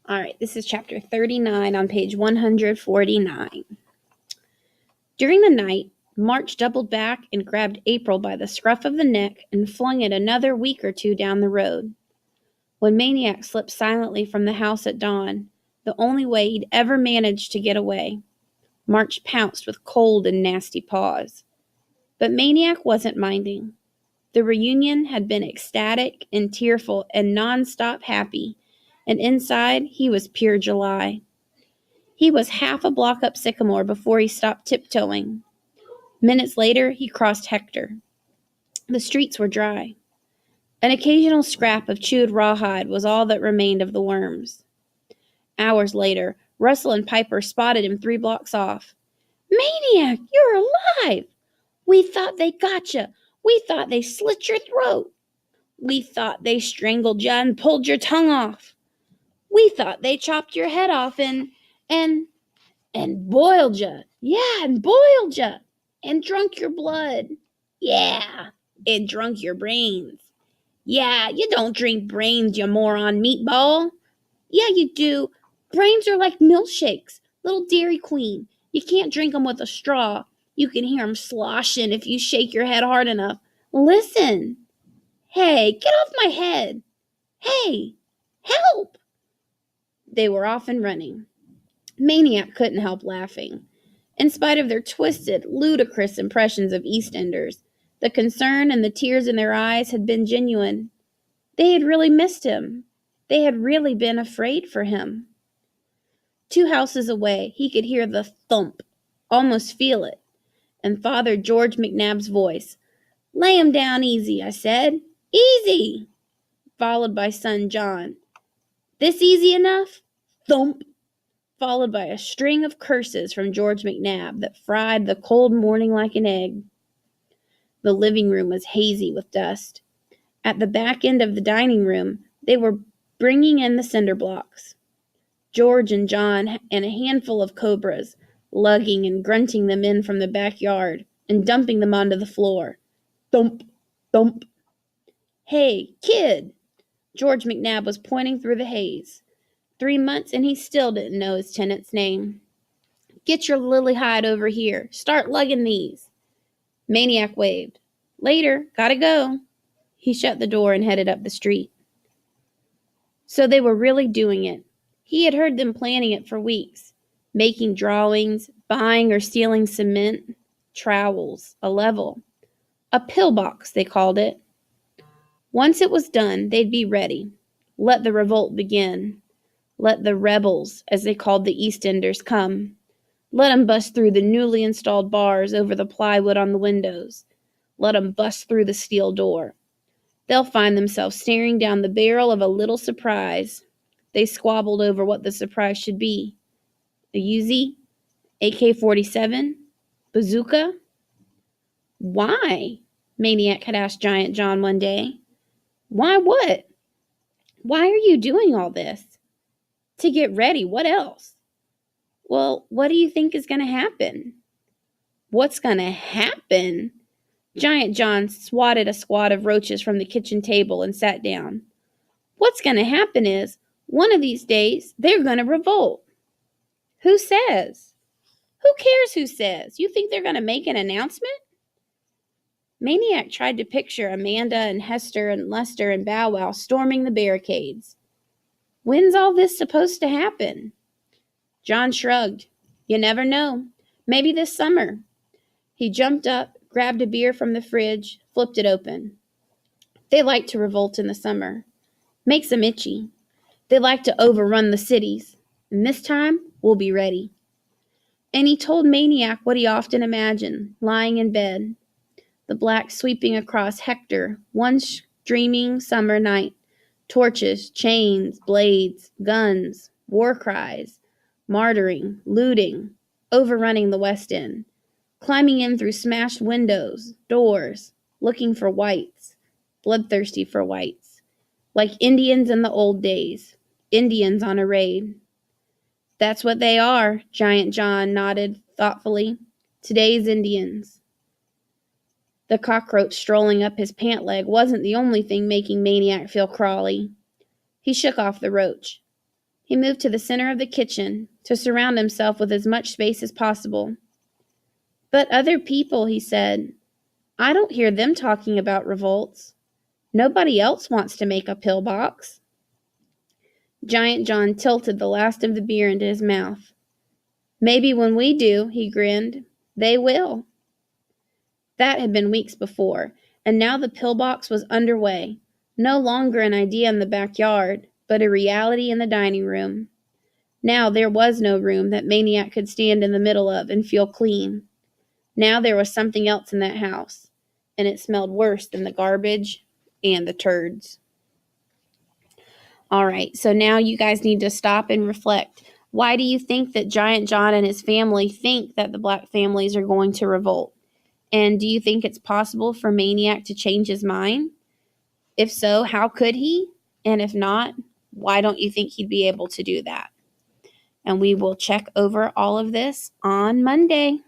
All right, this is chapter 39 on page 149. During the night, March doubled back and grabbed April by the scruff of the neck and flung it another week or two down the road. When Maniac slipped silently from the house at dawn, the only way he'd ever managed to get away, March pounced with cold and nasty paws. But Maniac wasn't minding. The reunion had been ecstatic and tearful and non-stop happy, and inside he was pure July. He was half a block up Sycamore before he stopped tiptoeing. Minutes later, he crossed Hector. The streets were dry. An occasional scrap of chewed rawhide was all that remained of the worms. Hours later, Russell and Piper spotted him 3 blocks off. "Maniac, you're alive! We thought they got you. We thought they slit your throat. We thought they strangled you and pulled your tongue off. We thought they chopped your head off and boiled you. Yeah, and boiled you. And drunk your blood. Yeah, and drunk your brains. Yeah, you don't drink brains, you moron meatball. Yeah, you do. Brains are like milkshakes, little Dairy Queen. You can't drink them with a straw. You can hear them sloshing if you shake your head hard enough. Listen. Hey, get off my head. Hey, help!" They were off and running. Maniac couldn't help laughing. In spite of their twisted, ludicrous impressions of EastEnders, the concern and the tears in their eyes had been genuine. They had really missed him. They had really been afraid for him. 2 houses away, he could hear the thump, almost feel it, and Father George McNabb's voice. "Lay 'em down easy," I said. "Easy!" Followed by son John. "This easy enough?" Thump! Followed by a string of curses from George McNabb that fried the cold morning like an egg. The living room was hazy with dust. At the back end of the dining room, they were bringing in the cinder blocks. George and John and a handful of cobras, lugging and grunting them in from the backyard and dumping them onto the floor. Thump! Thump! "Hey, kid!" George McNabb was pointing through the haze. 3 months and he still didn't know his tenant's name. "Get your lily hide over here. Start lugging these." Maniac waved. "Later, gotta go." He shut the door and headed up the street. So they were really doing it. He had heard them planning it for weeks, making drawings, buying or stealing cement, trowels, a level. A pillbox, they called it. Once it was done, they'd be ready. Let the revolt begin. Let the rebels, as they called the EastEnders, come. Let 'em bust through the newly installed bars over the plywood on the windows. Let 'em bust through the steel door. They'll find themselves staring down the barrel of a little surprise. They squabbled over what the surprise should be. A Uzi? AK-47? Bazooka? "Why?" Maniac had asked Giant John one day. "Why what? Why are you doing all this?" "To get ready. What else?" "Well, what do you think is going to happen?" "What's going to happen?" Giant John swatted a squad of roaches from the kitchen table and sat down. "What's going to happen is, one of these days, they're going to revolt." "Who says?" "Who cares who says? You think they're going to make an announcement?" Maniac tried to picture Amanda and Hester and Lester and Bow Wow storming the barricades. "When's all this supposed to happen?" John shrugged. "You never know. Maybe this summer." He jumped up, grabbed a beer from the fridge, flipped it open. "They like to revolt in the summer. Makes 'em itchy. They like to overrun the cities. And this time, we'll be ready." And he told Maniac what he often imagined, lying in bed. The black sweeping across Hector, one dreaming summer night. Torches, chains, blades, guns, war cries, martyring, looting, overrunning the West End, climbing in through smashed windows, doors, looking for whites, bloodthirsty for whites, like Indians in the old days, Indians on a raid. "That's what they are," Giant John nodded thoughtfully. "Today's Indians." The cockroach strolling up his pant leg wasn't the only thing making Maniac feel crawly. He shook off the roach. He moved to the center of the kitchen to surround himself with as much space as possible. But other people, he said, I don't hear them talking about revolts. Nobody else wants to make a pillbox. Giant John tilted the last of the beer into his mouth. Maybe when we do, he grinned, they will. That had been weeks before, and now the pillbox was underway, no longer an idea in the backyard, but a reality in the dining room. Now there was no room that Maniac could stand in the middle of and feel clean. Now there was something else in that house, and it smelled worse than the garbage and the turds. All right, so now you guys need to stop and reflect. Why do you think that Giant John and his family think that the black families are going to revolt? And do you think it's possible for Maniac to change his mind? If so, how could he? And if not, why don't you think he'd be able to do that? And we will check over all of this on Monday.